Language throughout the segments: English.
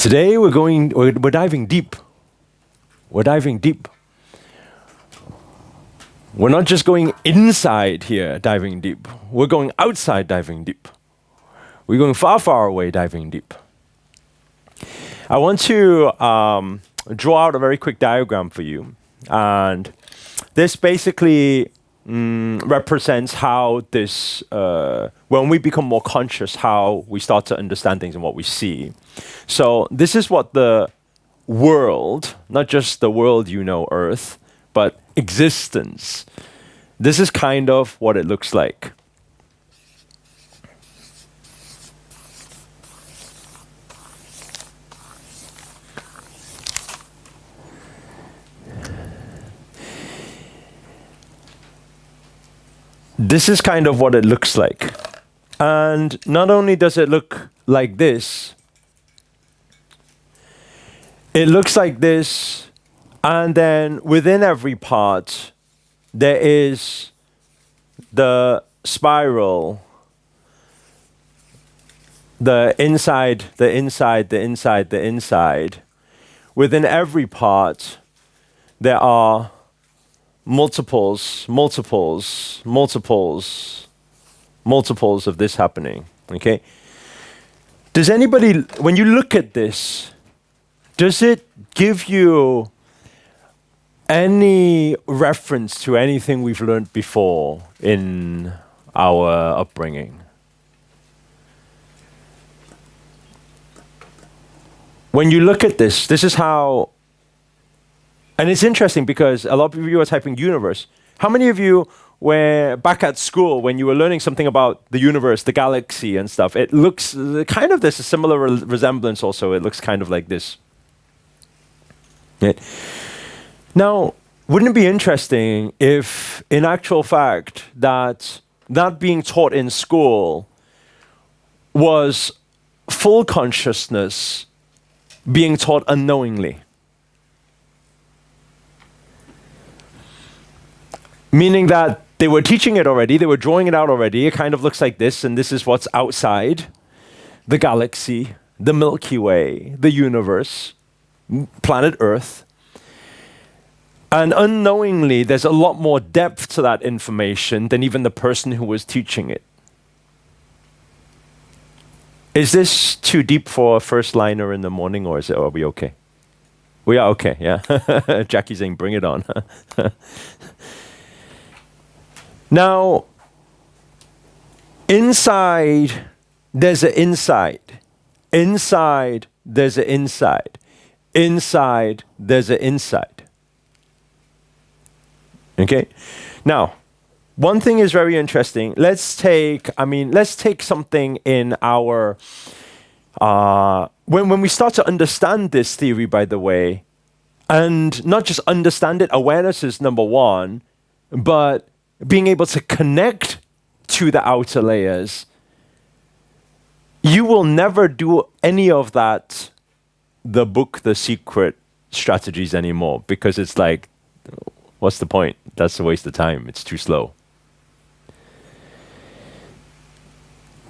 Today we're diving deep. We're diving deep. We're not just going inside here, diving deep. We're going outside, diving deep. We're going far, far away, diving deep. I want to draw out a very quick diagram for you. And this basically represents how this, when we become more conscious, how we start to understand things and what we see. So this is what the world, not just the world you know, Earth, but existence. This is kind of what it looks like. This is kind of what it looks like. And not only does it look like this, it looks like this, and then within every part, there is the spiral, the inside, the inside, the inside, the inside. Within every part, there are multiples of this happening, okay? Does anybody, when you look at this, does it give you any reference to anything we've learned before in our upbringing? When you look at this, this is how, and it's interesting because a lot of you are typing universe. How many of you were back at school when you were learning something about the universe, the galaxy and stuff? It looks kind of, there's a similar resemblance also. It looks kind of like this. Now, wouldn't it be interesting if, in actual fact, that being taught in school was full consciousness being taught unknowingly? Meaning that they were teaching it already, they were drawing it out already, it kind of looks like this, and this is what's outside the galaxy, the Milky Way, the universe, planet Earth. And unknowingly, there's a lot more depth to that information than even the person who was teaching it. Is this too deep for a first liner in the morning, or are we okay? We are okay, yeah. Jackie's saying, bring it on. Now, inside, there's an inside. Inside, there's an inside. Inside, there's an inside. Okay? Now, one thing is very interesting. Let's take something in our, when we start to understand this theory, by the way, and not just understand it, awareness is number one, but being able to connect to the outer layers, you will never do any of that, the book, The Secret strategies anymore, because it's like, what's the point? That's a waste of time. It's too slow.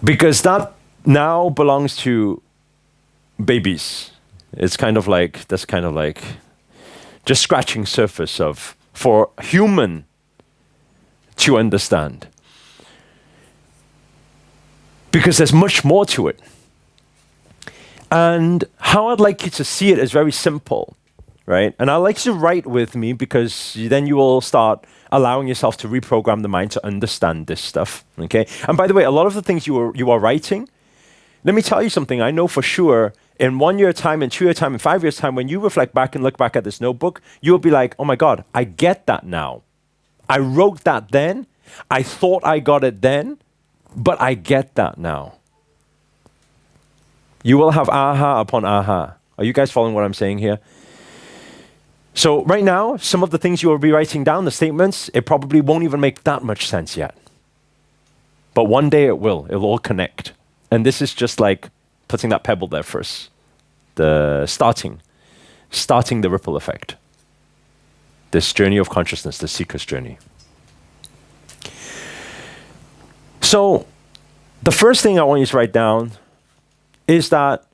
Because that now belongs to babies. It's kind of like, that's kind of like just scratching surface of, for human to understand. Because there's much more to it. And how I'd like you to see it is very simple, right? And I'd like you to write with me, because then you will start allowing yourself to reprogram the mind to understand this stuff, okay? And by the way, a lot of the things you are writing, let me tell you something, I know for sure, in 1 year time, in 2 year time, in 5 years time, when you reflect back and look back at this notebook, you'll be like, oh my God, I get that now. I wrote that then, I thought I got it then, but I get that now. You will have aha upon aha. Are you guys following what I'm saying here? So right now, some of the things you will be writing down, the statements, it probably won't even make that much sense yet. But one day it will. It'll all connect. And this is just like putting that pebble there first. The starting the ripple effect. This journey of consciousness, the seeker's journey. So the first thing I want you to write down is that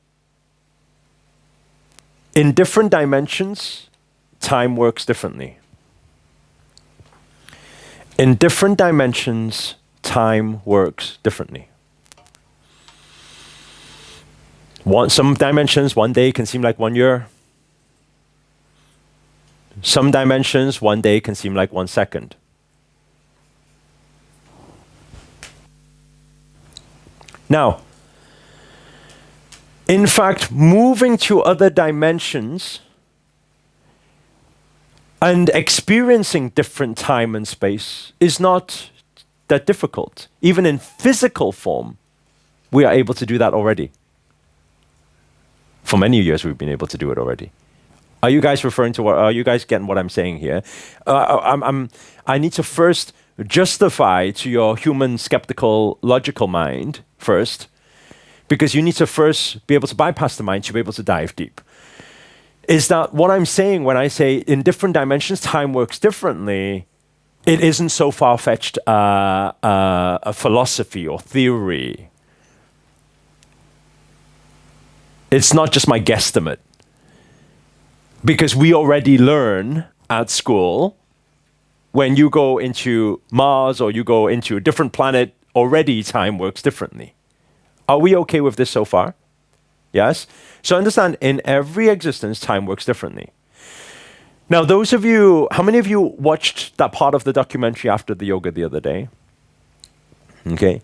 In different dimensions, time works differently. In different dimensions, time works differently. Some dimensions, 1 day can seem like 1 year. Some dimensions, 1 day can seem like 1 second. Now, in fact, moving to other dimensions and experiencing different time and space is not that difficult. Even in physical form, we are able to do that already. For many years, we've been able to do it already. Are you guys referring to what? Are you guys getting what I'm saying here? I need to first justify to your human, skeptical, logical mind first, because you need to first be able to bypass the mind to be able to dive deep. Is that what I'm saying when I say in different dimensions, time works differently? It isn't so far-fetched a philosophy or theory. It's not just my guesstimate. Because we already learn at school, when you go into Mars or you go into a different planet, already time works differently. Are we okay with this so far? Yes? So understand, in every existence, time works differently. Now, those of you, how many of you watched that part of the documentary after the yoga the other day? Okay.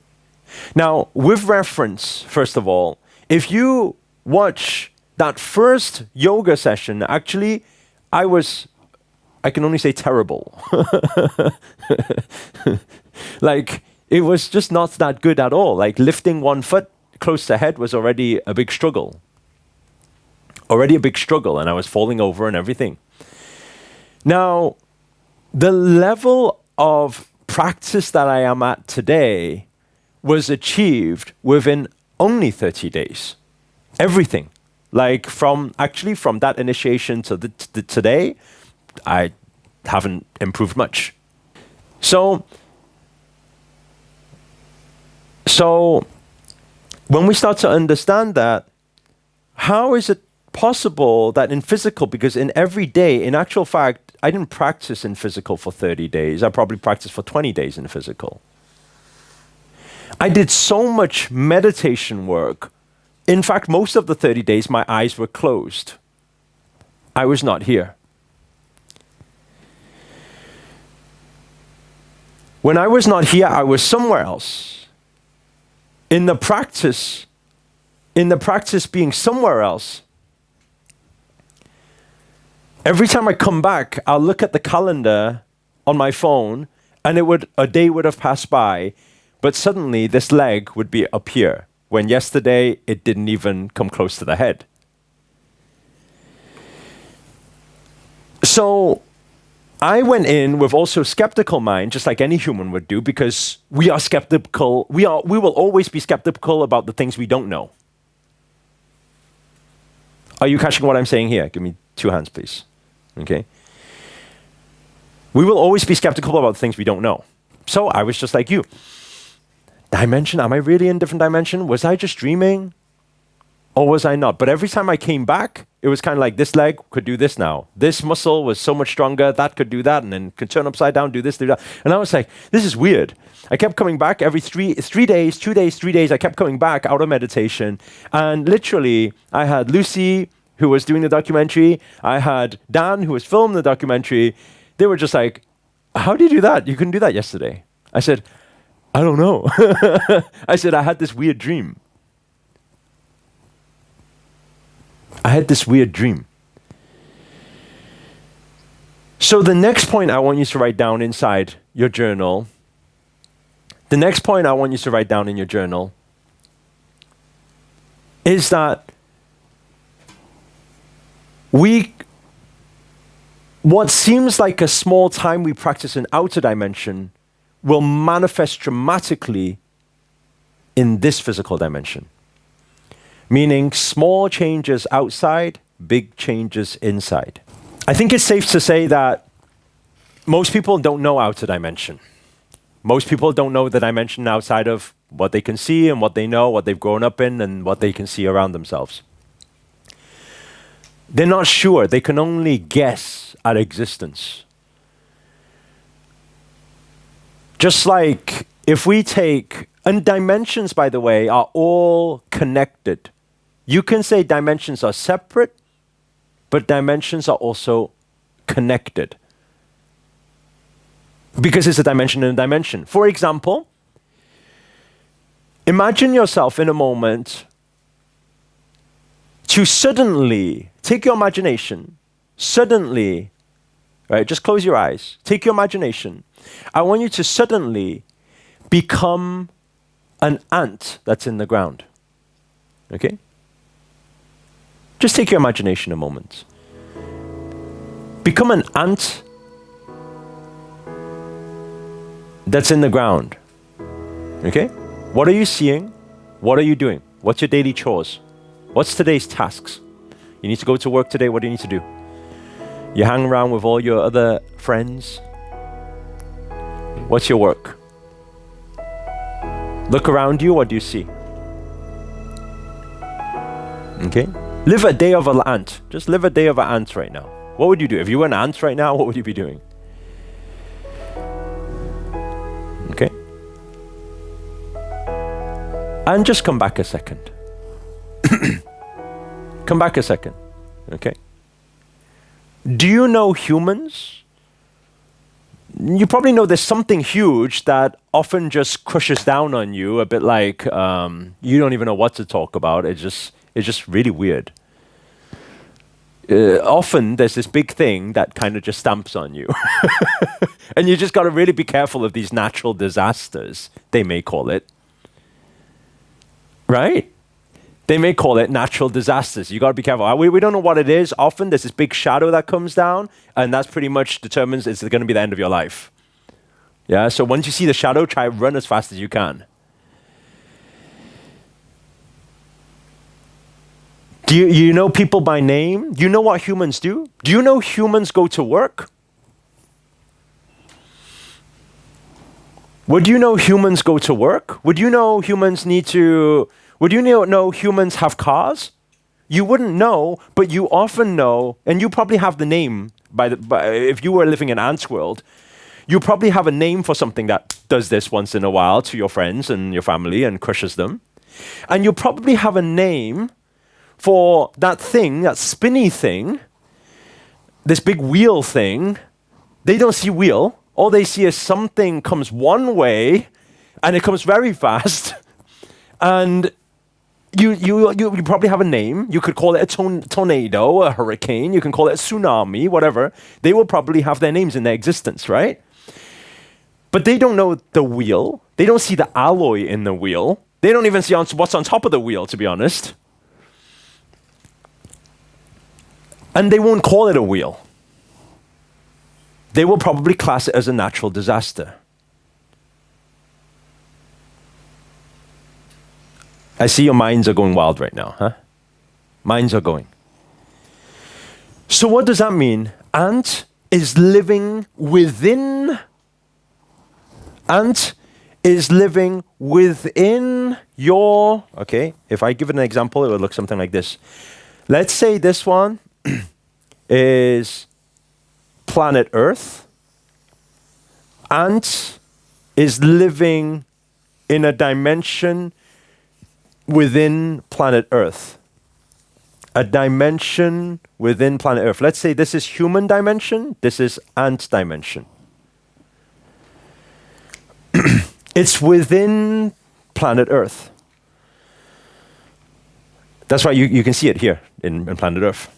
Now, with reference, first of all, if you watch that first yoga session, actually, I can only say terrible. Like, it was just not that good at all. Like, lifting 1 foot close to head was already a big struggle. Already a big struggle, and I was falling over and everything. Now, the level of practice that I am at today was achieved within only 30 days. Everything. Like from that initiation to today, I haven't improved much. So when we start to understand that, how is it possible that in physical, because in every day, in actual fact, I didn't practice in physical for 30 days. I probably practiced for 20 days in physical. I did so much meditation work. In fact, most of the 30 days, my eyes were closed. I was not here. When I was not here, I was somewhere else. In the practice being somewhere else, every time I come back, I'll look at the calendar on my phone, and a day would have passed by, but suddenly this leg would be up here, when yesterday it didn't even come close to the head. So I went in with also skeptical mind, just like any human would do, because we are skeptical. We will always be skeptical about the things we don't know. Are you catching what I'm saying here? Give me 2 hands, please. Okay. We will always be skeptical about the things we don't know. So I was just like you. Dimension, am I really in a different dimension? Was I just dreaming? Or was I not? But every time I came back, it was kind of like, this leg could do this now. This muscle was so much stronger, that could do that, and then could turn upside down, do this, do that. And I was like, this is weird. I kept coming back every 3 days, 2 days, 3 days. I kept coming back out of meditation. And literally, I had Lucy, who was doing the documentary. I had Dan, who was filming the documentary. They were just like, how did you do that? You couldn't do that yesterday. I said, I don't know. I said, I had this weird dream. I had this weird dream. So the next point I want you to write down inside your journal, the next point I want you to write down in your journal is that what seems like a small time we practice in outer dimension will manifest dramatically in this physical dimension. Meaning small changes outside, big changes inside. I think it's safe to say that most people don't know outer dimension. Most people don't know the dimension outside of what they can see and what they know, what they've grown up in, and what they can see around themselves. They're not sure. They can only guess at existence. Just like if we take, and dimensions, by the way, are all connected. You can say dimensions are separate, but dimensions are also connected. Because it's a dimension in a dimension. For example, imagine yourself in a moment to suddenly take your imagination, suddenly, right, just close your eyes, take your imagination. I want you to suddenly become an ant that's in the ground. Okay? Just take your imagination a moment. Become an ant that's in the ground. Okay? What are you seeing? What are you doing? What's your daily chores? What's today's tasks? You need to go to work today. What do you need to do? You hang around with all your other friends. What's your work? Look around you. What do you see? Okay? Live a day of an ant. Just live a day of an ant right now. What would you do? If you were an ant right now, what would you be doing? Okay? And just come back a second. Come back a second. Okay? Do you know humans? You probably know there's something huge that often just crushes down on you, a bit like you don't even know what to talk about. It's just really weird. Often there's this big thing that kind of just stamps on you. And you just got to really be careful of these natural disasters, they may call it. Right? They may call it natural disasters. You got to be careful. We don't know what it is. Often there's this big shadow that comes down, and that's pretty much determines it's going to be the end of your life. Yeah, so once you see the shadow, try run as fast as you can. Do you know people by name? Do you know what humans do? Do you know humans go to work? Would you know humans go to work? Would you know humans would you know humans have cars? You wouldn't know, but you often know, and you probably have the name, if you were living in Ant's world, you probably have a name for something that does this once in a while to your friends and your family and crushes them. And you probably have a name for that thing, that spinny thing, this big wheel thing. They don't see wheel. All they see is something comes one way, and it comes very fast. And you probably have a name. You could call it a tornado, a hurricane. You can call it a tsunami, whatever. They will probably have their names in their existence, right? But they don't know the wheel. They don't see the alloy in the wheel. They don't even see what's on top of the wheel, to be honest. And they won't call it a wheel. They will probably class it as a natural disaster. I see your minds are going wild right now, huh? Minds are going. So what does that mean? Ant is living within your, okay, if I give it an example, it would look something like this. Let's say this one is planet Earth. Ant is living in a dimension within planet Earth. A dimension within planet Earth. Let's say this is human dimension, this is ant dimension. It's within planet Earth. That's why you can see it here in planet Earth.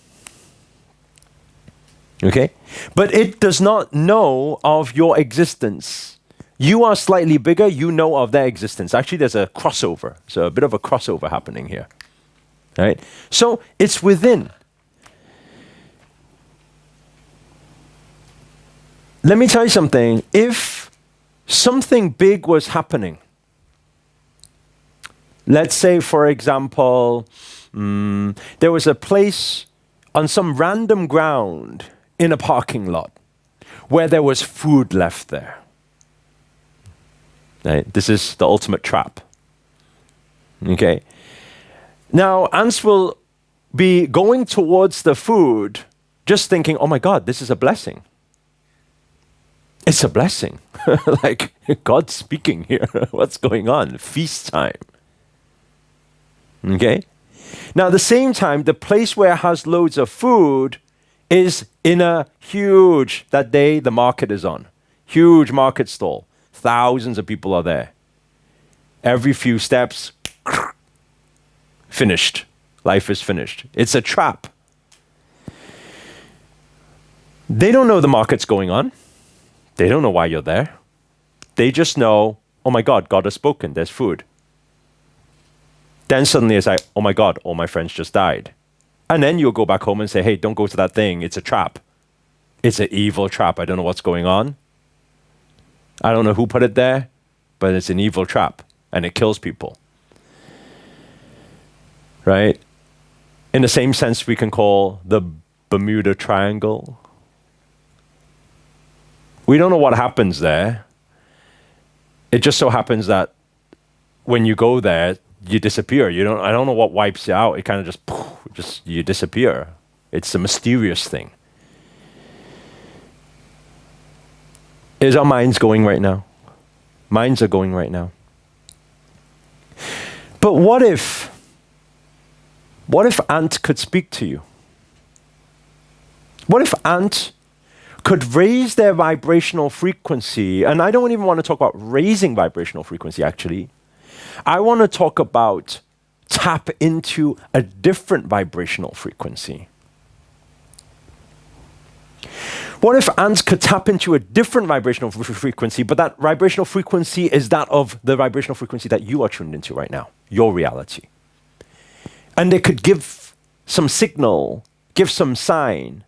Okay? But it does not know of your existence. You are slightly bigger, you know of their existence. Actually, there's a crossover. So a bit of a crossover happening here. Right? So it's within. Let me tell you something. If something big was happening, let's say, for example, there was a place on some random ground in a parking lot where there was food left there. Right? This is the ultimate trap. Okay. Now, ants will be going towards the food just thinking, oh my God, this is a blessing. It's a blessing. Like God's speaking here. What's going on? Feast time. Okay? Now, at the same time, the place where it has loads of food is in a huge, that day the market is on. Huge market stall. Thousands of people are there. Every few steps, finished. Life is finished. It's a trap. They don't know the market's going on. They don't know why you're there. They just know, oh my God, God has spoken, there's food. Then suddenly it's like, oh my God, all my friends just died. And then you'll go back home and say, hey, don't go to that thing. It's a trap. It's an evil trap. I don't know what's going on. I don't know who put it there, but it's an evil trap and it kills people. Right? In the same sense, we can call the Bermuda Triangle. We don't know what happens there. It just so happens that when you go there, you disappear. I don't know what wipes you out. It kind of just you disappear. It's a mysterious thing. Is our minds going right now? Minds are going right now. But what if ant could speak to you? What if ant could raise their vibrational frequency? And I don't even want to talk about raising vibrational frequency, actually. I want to talk about tap into a different vibrational frequency. What if ants could tap into a different vibrational frequency, but that vibrational frequency is that of the vibrational frequency that you are tuned into right now, your reality? And they could give some signal, give some sign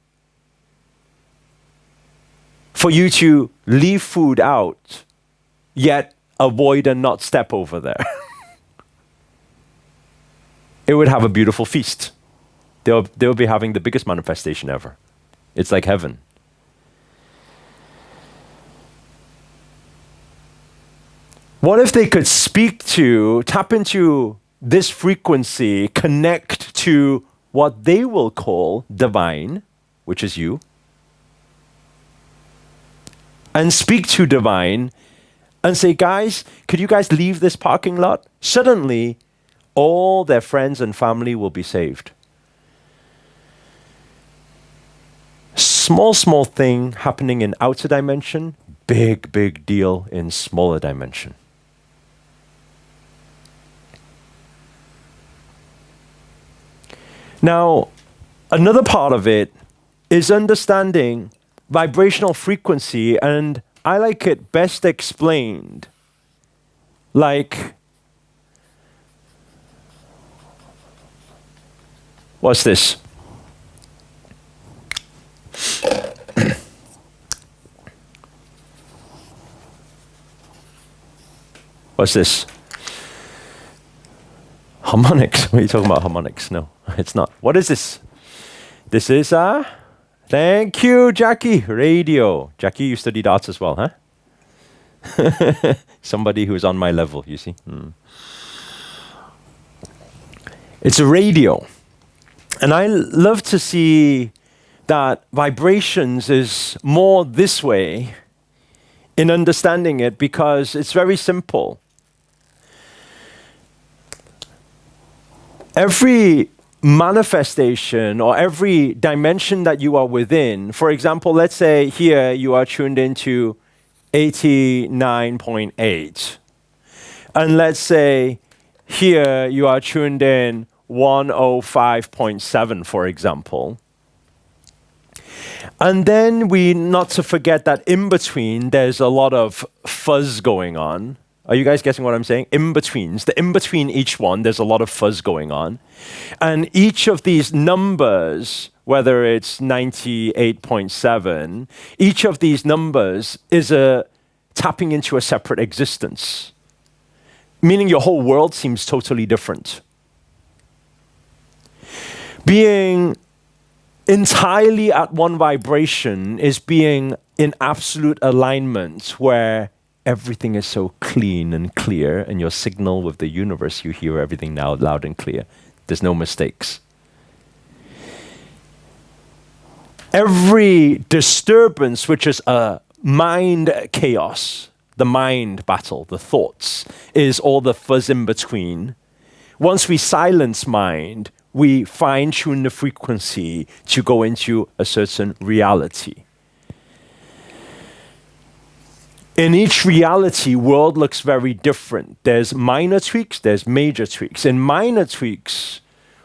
for you to leave food out, yet avoid and not step over there. It would have a beautiful feast. They'll be having the biggest manifestation ever. It's like heaven. What if they could tap into this frequency, connect to what they will call divine, which is you, and speak to divine and say, guys, could you guys leave this parking lot? Suddenly, all their friends and family will be saved. Small thing happening in outer dimension, big deal in smaller dimension. Now, another part of it is understanding vibrational frequency, and I like it best explained like, what's this? What's this? Harmonics. What are you talking about, harmonics? No, it's not. What is this? This is thank you, Jackie. Radio. Jackie, you studied arts as well, huh? Somebody who's on my level, you see. It's a radio. And I love to see that vibrations is more this way in understanding it, because it's very simple. Every manifestation or every dimension that you are within, for example, let's say here you are tuned into 89.8. And let's say here you are tuned in 105.7, for example. And then we not to forget that in between there's a lot of fuzz going on. Are you guys guessing what I'm saying? In-betweens. The in-between each one, there's a lot of fuzz going on. And each of these numbers, whether it's 98.7, each of these numbers is tapping into a separate existence. Meaning your whole world seems totally different. Being entirely at one vibration is being in absolute alignment, where everything is so clean and clear, and your signal with the universe, you hear everything now loud and clear. There's no mistakes. Every disturbance, which is a mind chaos, the mind battle, the thoughts, is all the fuzz in between. Once we silence mind, we fine-tune the frequency to go into a certain reality. In each reality, world looks very different. There's minor tweaks, there's major tweaks. In minor tweaks,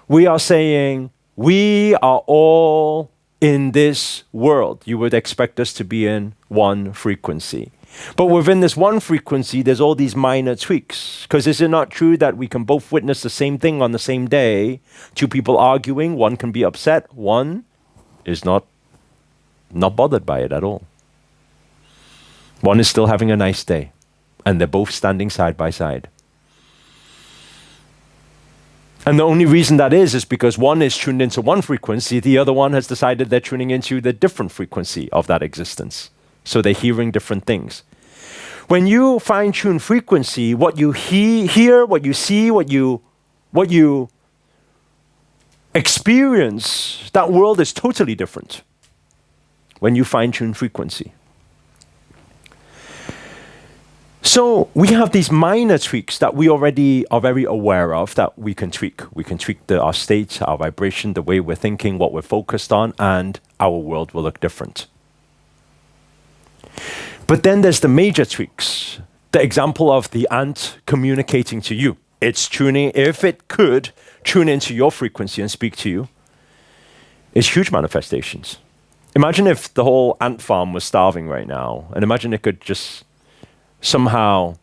we are saying, we are all in this world. You would expect us to be in one frequency. But within this one frequency, there's all these minor tweaks. Because is it not true that we can both witness the same thing on the same day? Two people arguing, one can be upset, one is not bothered by it at all. One is still having a nice day, and they're both standing side by side. And the only reason that is because one is tuned into one frequency, the other one has decided they're tuning into the different frequency of that existence. So they're hearing different things. When you fine-tune frequency, what you hear, what you see, what you experience, that world is totally different when you fine-tune frequency. So we have these minor tweaks that we already are very aware of that we can tweak. We can tweak our state, our vibration, the way we're thinking, what we're focused on, and our world will look different. But then there's the major tweaks. The example of the ant communicating to you. It's tuning, if it could, tune into your frequency and speak to you. It's huge manifestations. Imagine if the whole ant farm was starving right now, and imagine it could just somehow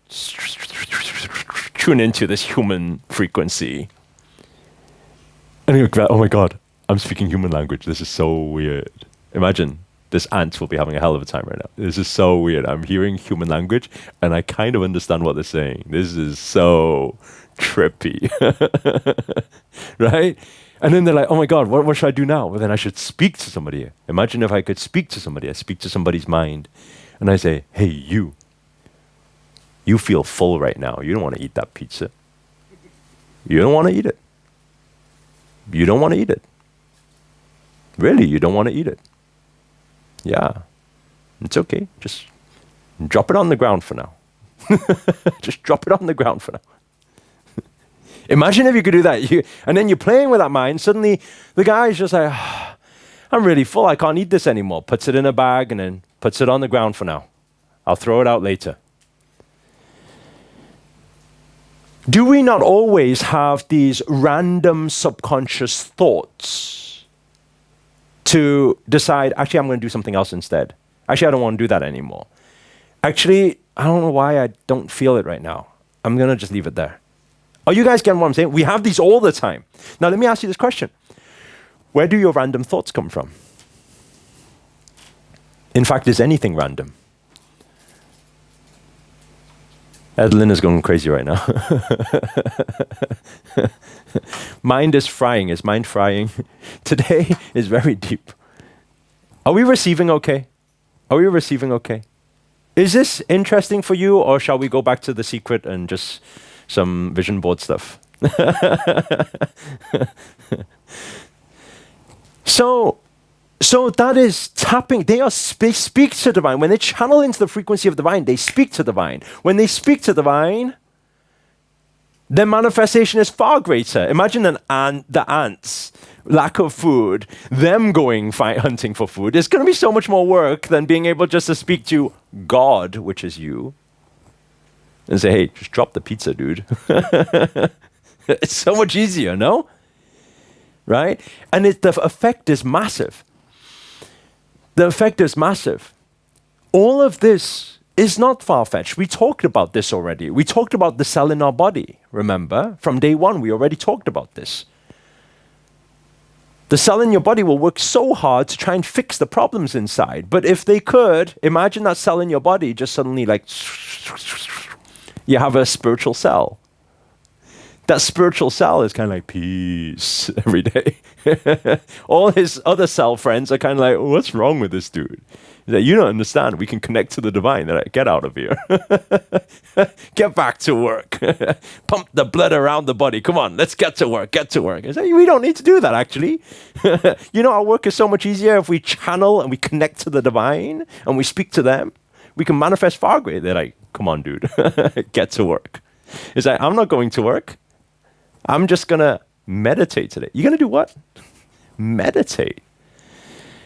tune into this human frequency. And you're like, oh my God, I'm speaking human language. This is so weird. Imagine this ant will be having a hell of a time right now. This is so weird. I'm hearing human language and I kind of understand what they're saying. This is so trippy. Right? And then they're like, oh my God, what should I do now? Well, then I should speak to somebody. Imagine if I could speak to somebody. I speak to somebody's mind and I say, hey, you feel full right now. You don't want to eat that pizza. You don't want to eat it. You don't want to eat it. Really, you don't want to eat it. Yeah, it's okay. Just drop it on the ground for now. Just drop it on the ground for now. Imagine if you could do that. And then you're playing with that mind. Suddenly, the guy's just like, I'm really full. I can't eat this anymore. Puts it in a bag and then puts it on the ground for now. I'll throw it out later. Do we not always have these random subconscious thoughts to decide, actually, I'm going to do something else instead. Actually, I don't want to do that anymore. Actually, I don't know why I don't feel it right now. I'm going to just leave it there. Are you guys getting what I'm saying? We have these all the time. Now, let me ask you this question. Where do your random thoughts come from? In fact, is anything random? Edelyn is going crazy right now. Mind is frying. Is mind frying? Today is very deep. Are we receiving okay? Are we receiving okay? Is this interesting for you, or shall we go back to the secret and just some vision board stuff? So that is tapping. They speak to divine. When they channel into the frequency of divine, they speak to divine. When they speak to divine, their manifestation is far greater. Imagine the ants, lack of food, them going hunting for food. It's going to be so much more work than being able just to speak to God, which is you, and say, hey, just drop the pizza, dude. It's so much easier, no? Right? And the effect is massive. The effect is massive. All of this is not far-fetched. We talked about this already. We talked about the cell in our body, remember? From day one, we already talked about this. The cell in your body will work so hard to try and fix the problems inside. But if they could, imagine that cell in your body just suddenly like, you have a spiritual cell. That spiritual cell is kind of like peace every day. All his other cell friends are kind of like, what's wrong with this dude? That you don't understand. We can connect to the divine. They're like, get out of here. Get back to work. Pump the blood around the body. Come on, let's get to work. Get to work. I say, we don't need to do that, actually. Our work is so much easier if we channel and we connect to the divine and we speak to them. We can manifest far greater. They're like, come on, dude. Get to work. It's like, I'm not going to work. I'm just going to meditate today. You're going to do what? Meditate.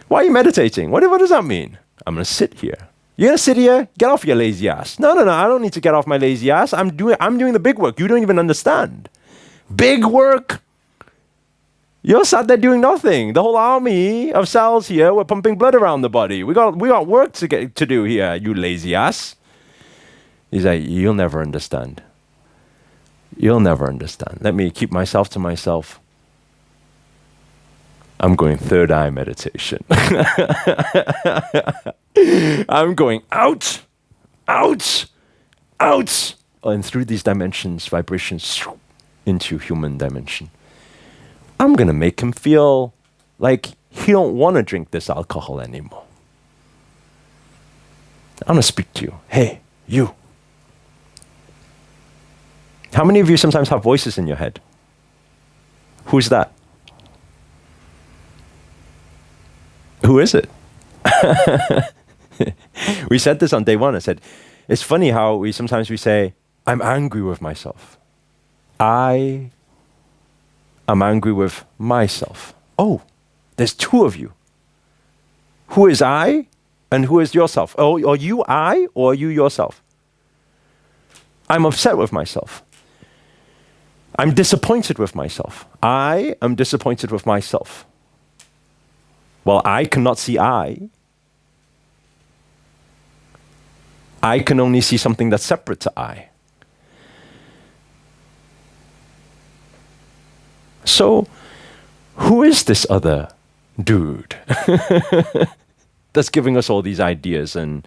Why are you meditating? What does that mean? I'm going to sit here. You're going to sit here? Get off your lazy ass. No. I don't need to get off my lazy ass. I'm doing the big work. You don't even understand. Big work? You're sat there doing nothing. The whole army of cells here, we're pumping blood around the body. We got work to do here, you lazy ass. He's like, you'll never understand. You'll never understand. Let me keep myself to myself. I'm going third eye meditation. I'm going out, and through these dimensions, vibrations, into human dimension. I'm going to make him feel like he don't want to drink this alcohol anymore. I'm going to speak to you. Hey, you. How many of you sometimes have voices in your head? Who's that? Who is it? We said this on day one. I said, it's funny how we say, I'm angry with myself. I am angry with myself. Oh, there's two of you. Who is I and who is yourself? Oh, are you I or are you yourself? I'm upset with myself. I'm disappointed with myself. I am disappointed with myself. Well, I cannot see I. I can only see something that's separate to I. So, who is this other dude that's giving us all these ideas and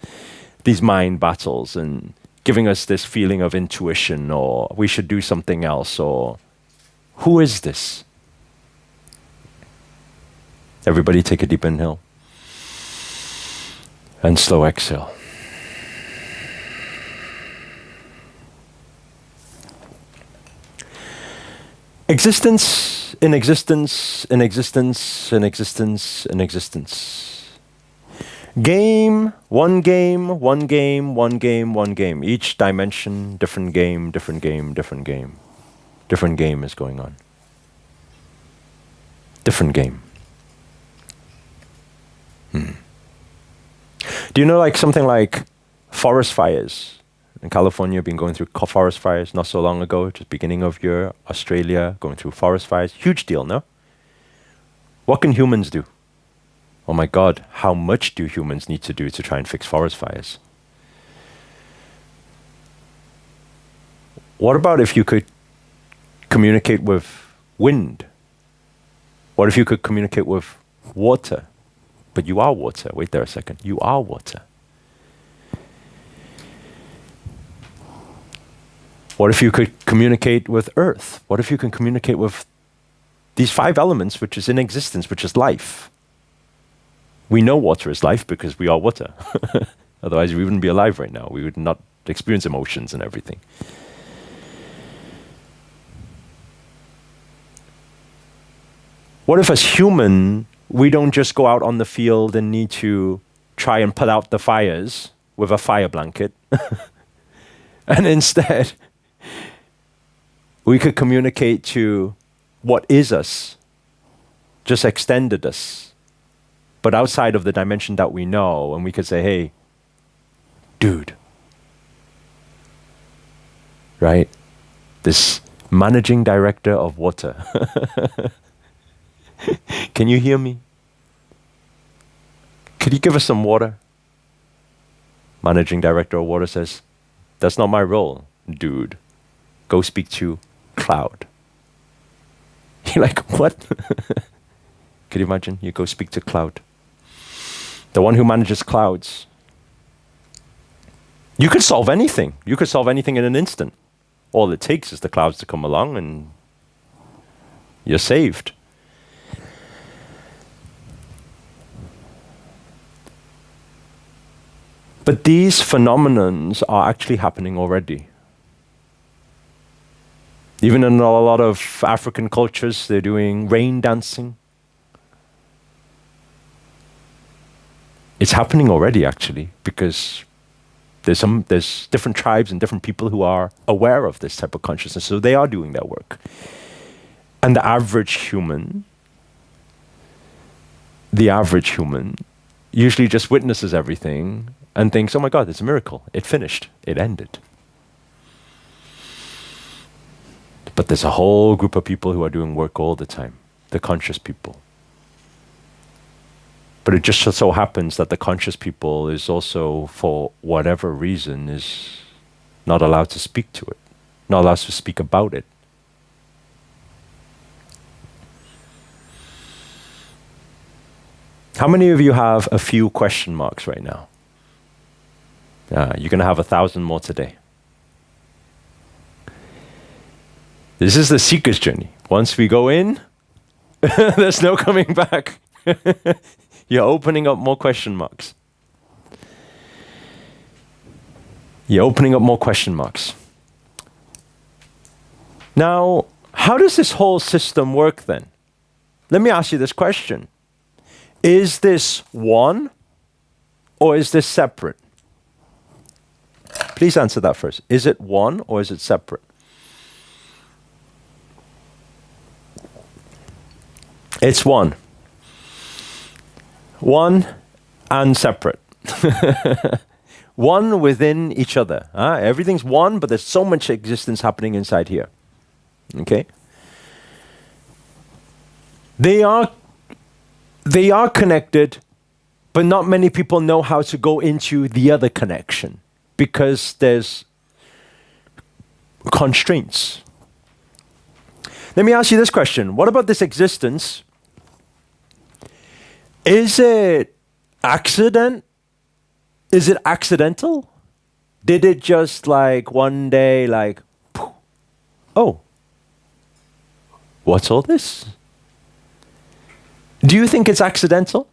these mind battles and giving us this feeling of intuition, or we should do something else, or who is this? Everybody take a deep inhale and slow exhale. Existence in existence in existence in existence in existence. Game, one game, one game, one game, one game. Each dimension, different game, different game, different game. Different game is going on. Different game. Do you know something like forest fires? In California, been going through forest fires not so long ago, just beginning of year. Australia, going through forest fires. Huge deal, no? What can humans do? Oh my God, how much do humans need to do to try and fix forest fires? What about if you could communicate with wind? What if you could communicate with water? But you are water. Wait there a second. You are water. What if you could communicate with earth? What if you can communicate with these 5 elements, which is in existence, which is life? We know water is life because we are water. Otherwise, we wouldn't be alive right now. We would not experience emotions and everything. What if as human, we don't just go out on the field and need to try and put out the fires with a fire blanket. And instead, we could communicate to what is us, just extended us, but outside of the dimension that we know, and we could say, hey, dude, right? This managing director of water. Can you hear me? Could you give us some water? Managing director of water says, that's not my role, dude. Go speak to cloud. You're like, what? Could you imagine? You go speak to cloud. The one who manages clouds. You could solve anything. You could solve anything in an instant. All it takes is the clouds to come along and you're saved. But these phenomenons are actually happening already. Even in a lot of African cultures, they're doing rain dancing. It's happening already, actually, because there's different tribes and different people who are aware of this type of consciousness, so they are doing their work. And the average human usually just witnesses everything and thinks, oh my God, it's a miracle. It finished. It ended. But there's a whole group of people who are doing work all the time, the conscious people. But it just so happens that the conscious people is also, for whatever reason, is not allowed to speak to it, not allowed to speak about it. How many of you have a few question marks right now? You're going to have 1,000 more today. This is the seeker's journey. Once we go in, there's no coming back. You're opening up more question marks. You're opening up more question marks. Now, how does this whole system work then? Let me ask you this question. Is this one or is this separate? Please answer that first. Is it one or is it separate? It's one. One and separate. One within each other. Everything's one, but there's so much existence happening inside here. Okay? They are connected, but not many people know how to go into the other connection because there's constraints. Let me ask you this question. What about this existence? Is it accident? Is it accidental? Did it just like one day like, oh, what's all this? Do you think it's accidental?